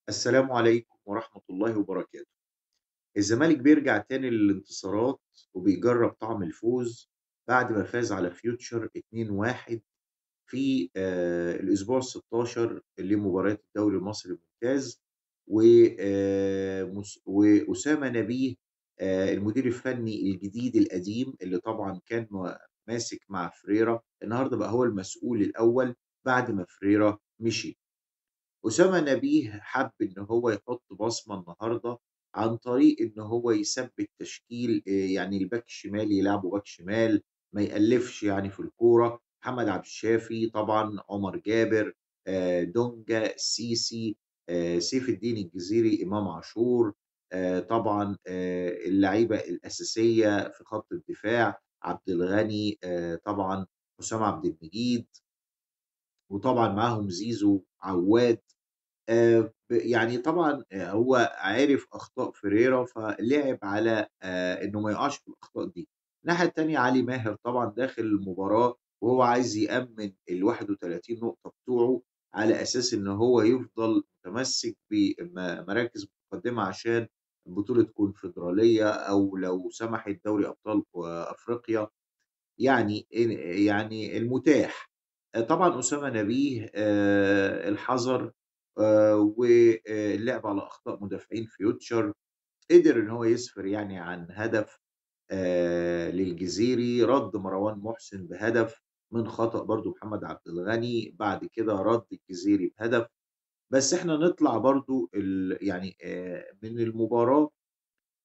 السلام عليكم ورحمة الله وبركاته. الزمالك بيرجع تاني للانتصارات وبيجرّب طعم الفوز بعد ما فاز على فيوتشر 2-1 في الأسبوع ال16 لمباريات الدوري المصري الممتاز، و وأسامة نبيه المدير الفني الجديد القديم اللي طبعًا كان ماسك مع فريرة، النهارده بقى هو المسؤول الأول بعد ما فريرة مشي. أسامة نبيه حَب إن هو يحُط بصمة النهارده عن طريق إن هو يثبِّت تشكيل يعني الباك الشمال يلعبه باك شمال، ما يألِّفش يعني في الكورة، محمد عبد الشافي طبعًا، عمر جابر، دونجا، السيسي، سيف الدين الجزيري، إمام عاشور، طبعًا اللعيبة الأساسية في خط الدفاع، عبد الغني، طبعًا حسام عبد المجيد، وطبعًا معاهم زيزو، عواد. يعني طبعًا هو عِرف أخطاء فيريرا، فلعب على إنه ما يقعش في الأخطاء دي. الناحية التانية علي ماهر طبعًا داخل المباراة وهو عايز يأمِّن ال31 نقطة بتوعه، على أساس إن هو يفضل متمسك مراكز متقدمة عشان بطولة كونفدرالية أو لو سمحت دوري أبطال أفريقيا، يعني المتاح. طبعًا أسامة نبيه الحذر واللعب على أخطاء مدافعين فيوتشر، قدر إن هو يسفر يعني عن هدف للجزيري، رَد مروان محسن بهدف من خطأ برضه محمد عبد الغني، بعد كده رَد الجزيري بهدف. بس إحنا نطلع برضه يعني من المباراة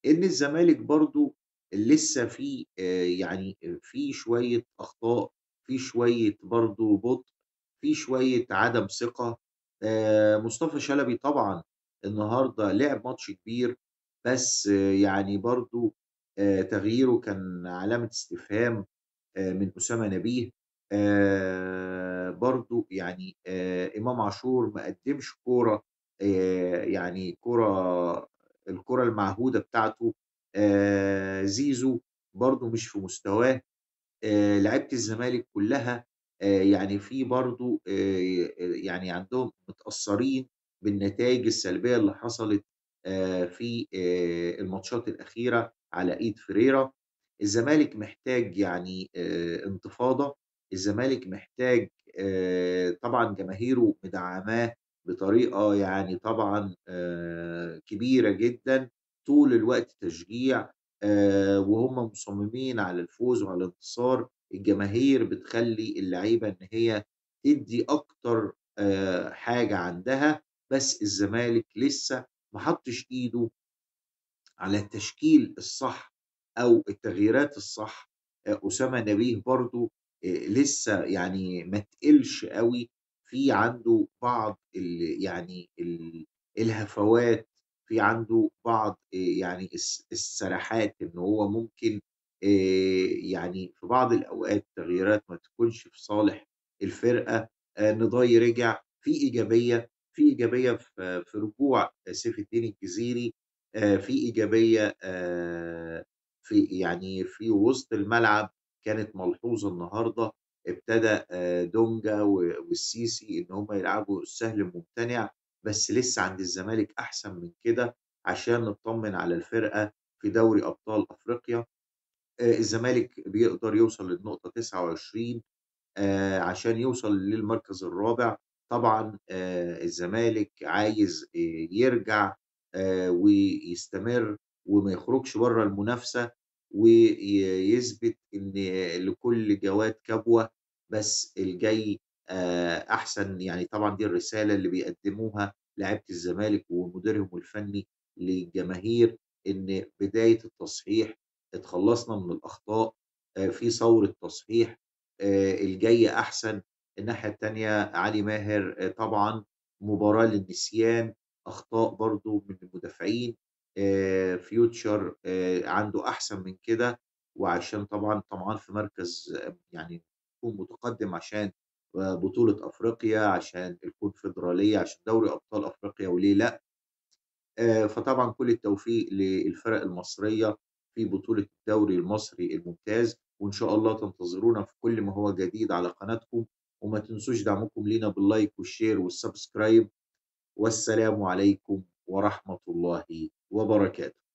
إن الزمالك برضه لسه في يعني في شوية أخطاء، في شوية برضه بطء، في شوية عدم ثقة. مصطفى شلبي طبعًا النهارده لعب ماتش كبير، بس يعني برضه تغييره كان علامة استفهام من أسامة نبيه. برضه يعني إمام عاشور ما قدّمش كورة، يعني الكورة المعهودة بتاعته. زيزو برضه مش في مستواه. لعيبة الزمالك كلّها يعني في برضه يعني عندهم متأثّرين بالنتايج السلبية اللي حصلت في الماتشات الأخيرة على إيد فيريرا. الزمالك محتاج يعني انتفاضة، الزمالك محتاج طبعًا جماهيره مدعّماه بطريقة يعني طبعًا كبيرة جدًا، طول الوقت تشجيع. وهُم مصممين على الفوز وعلى الانتصار، الجماهير بتخلّي اللعيبة إن هي تدّي أكتر حاجة عندها، بس الزمالك لسه ما حطّش إيده على التشكيل الصح أو التغييرات الصح. أسامة نبيه برضه لسه يعني ما تقِلش أوي، في عنده بعض يعني الهفوات، في عنده بعض يعني السرحات، إن هو ممكن يعني في بعض الأوقات تغييرات ما تكونش في صالح الفرقة. نضاي رجع، في إيجابية في رجوع سيف الدين الجزيري، في إيجابية في وسط الملعب كانت ملحوظة النهارده. ابتدى دونجا والسيسي إن هم يلعبوا السهل الممتنع، بس لسه عند الزمالك أحسن من كده عشان نطمن على الفرقة في دوري أبطال أفريقيا. الزمالك بيقدر يوصل للنقطة 29 عشان يوصل للمركز الرابع. طبعًا الزمالك عايز يرجع ويستمر وما يخرجش برّه المنافسة، يثبت إن لكل جواد كبوة، بس الجاي أحسن. يعني طبعًا دي الرسالة اللي بيقدموها لاعيبة الزمالك ومديرهم الفني للجماهير، إن بداية التصحيح، اتخلّصنا من الأخطاء، في ثورة تصحيح، الجاي أحسن. الناحية التانية علي ماهر طبعًا مباراة للنسيان، أخطاء برضه من المدافعين. فيوتشر عنده أحسن من كده، وعشان طبعًا طمعان في مركز يعني يكون متقدم عشان بطولة أفريقيا، عشان الكونفدرالية، عشان دوري أبطال أفريقيا وليه لأ. فطبعًا كل التوفيق للفرق المصرية في بطولة الدوري المصري الممتاز، وإن شاء الله تنتظرونا في كل ما هو جديد على قناتكم، وما تنسوش دعمكم لينا باللايك والشير والسبسكرايب. والسلام عليكم ورحمة الله وبركاته.